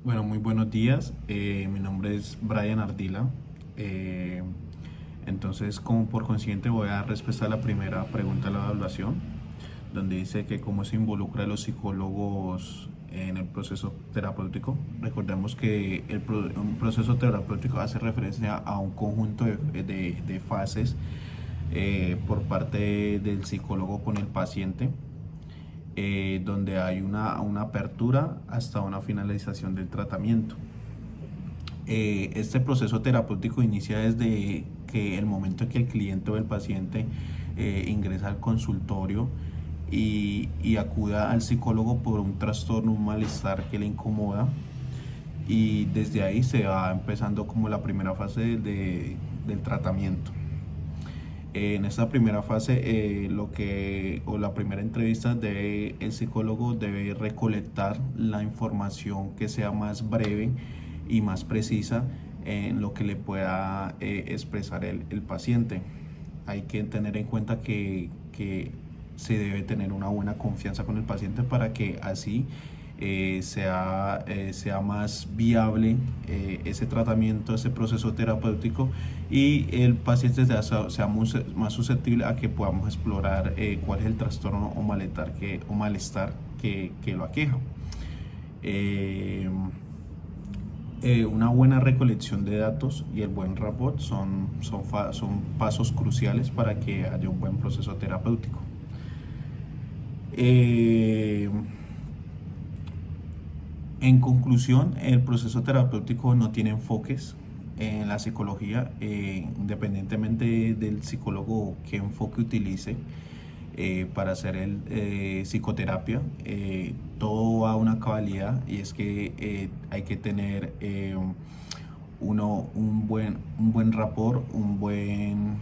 Bueno, muy buenos días. Mi nombre es Brian Ardila. Eh, entonces, como por consiguiente, voy a dar respuesta a la primera pregunta de la evaluación, donde dice que cómo se involucra a los psicólogos en el proceso terapéutico. Recordemos que un proceso terapéutico hace referencia a un conjunto de fases por parte del psicólogo con el paciente, donde hay una apertura hasta una finalización del tratamiento. Este proceso terapéutico inicia desde que el momento en que el cliente o el paciente ingresa al consultorio y acuda al psicólogo por un trastorno, un malestar que le incomoda, y desde ahí se va empezando como la primera fase del tratamiento. En esta primera fase, la primera entrevista, el psicólogo debe recolectar la información que sea más breve y más precisa en lo que le pueda expresar el paciente. Hay que tener en cuenta que se debe tener una buena confianza con el paciente para que así sea más viable ese tratamiento, ese proceso terapéutico, y el paciente sea más susceptible a que podamos explorar cuál es el trastorno o malestar que lo aqueja. Eh, una buena recolección de datos y el buen rapport son pasos cruciales para que haya un buen proceso terapéutico. Eh, En conclusión, el proceso terapéutico no tiene enfoques en la psicología, independientemente del psicólogo qué enfoque utilice para hacer psicoterapia. Todo va a una cabalidad, y es que hay que tener un buen rapport, una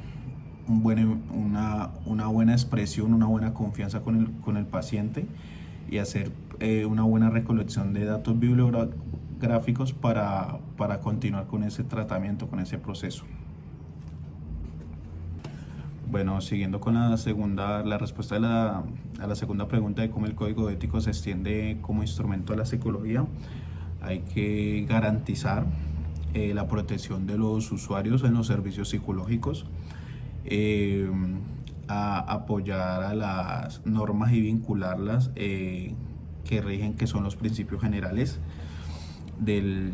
buena expresión, una buena confianza con el paciente, y hacer una buena recolección de datos bibliográficos para continuar con ese tratamiento, con ese proceso. Bueno, siguiendo con la respuesta a la segunda pregunta de cómo el código ético se extiende como instrumento a la psicología, hay que garantizar la protección de los usuarios en los servicios psicológicos, eh, a apoyar a las normas y vincularlas que rigen, que son los principios generales del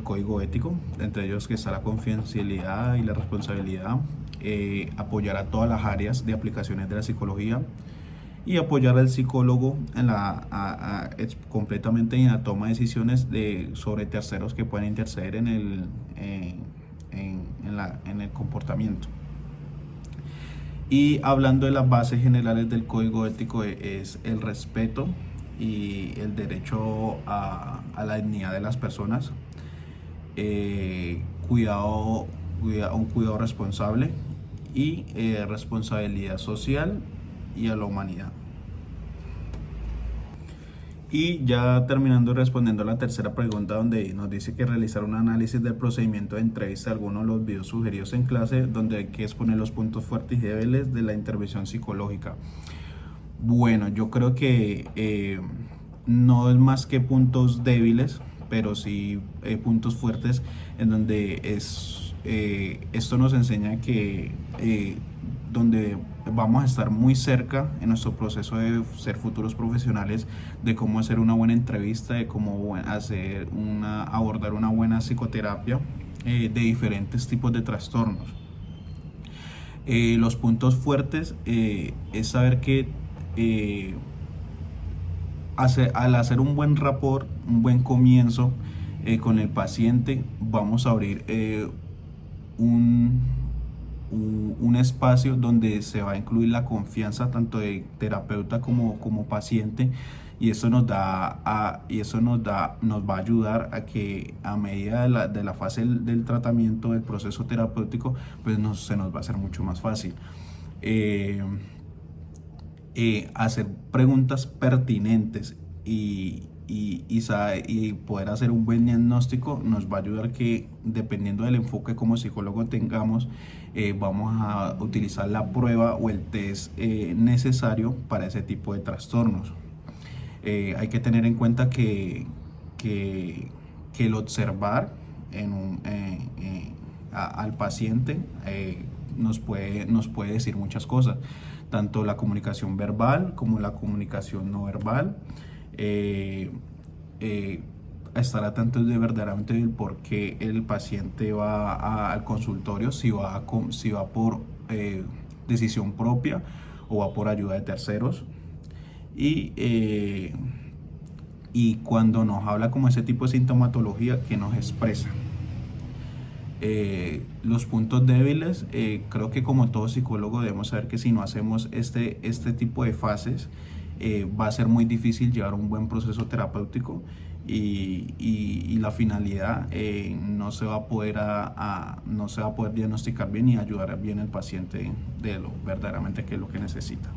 código ético, entre ellos que está la confidencialidad y la responsabilidad. Apoyar a todas las áreas de aplicaciones de la psicología, y apoyar al psicólogo completamente en la toma de decisiones sobre terceros que pueden interceder en el comportamiento. Y hablando de las bases generales del código ético, es el respeto y el derecho a la dignidad de las personas, un cuidado responsable, y responsabilidad social y a la humanidad. Y ya terminando respondiendo a la tercera pregunta, donde nos dice que realizar un análisis del procedimiento de entrevista de algunos de los videos sugeridos en clase, donde hay que exponer los puntos fuertes y débiles de la intervención psicológica. Bueno, yo creo que no es más que puntos débiles, pero sí puntos fuertes, en donde esto nos enseña que donde vamos a estar muy cerca en nuestro proceso de ser futuros profesionales, de cómo hacer una buena entrevista, de cómo abordar una buena psicoterapia de diferentes tipos de trastornos. Los puntos fuertes es saber que al hacer un buen rapport, un buen comienzo con el paciente, vamos a abrir un espacio donde se va a incluir la confianza tanto de terapeuta como paciente, y eso nos va a ayudar a que, a medida de la fase del tratamiento, del proceso terapéutico, pues se nos va a hacer mucho más fácil. Hacer preguntas pertinentes y poder hacer un buen diagnóstico nos va a ayudar, que dependiendo del enfoque como psicólogo tengamos, vamos a utilizar la prueba o el test necesario para ese tipo de trastornos. Hay que tener en cuenta que que el observar al paciente nos puede decir muchas cosas, tanto la comunicación verbal como la comunicación no verbal. Estar atentos de verdaderamente del por qué el paciente va al consultorio, si va por decisión propia o va por ayuda de terceros. Y cuando nos habla como ese tipo de sintomatología que nos expresa. Los puntos débiles, creo que como todo psicólogo debemos saber que si no hacemos este tipo de fases, va a ser muy difícil llevar un buen proceso terapéutico y la finalidad no se va a poder no se va a poder diagnosticar bien y ayudar bien al paciente de lo verdaderamente que es lo que necesita.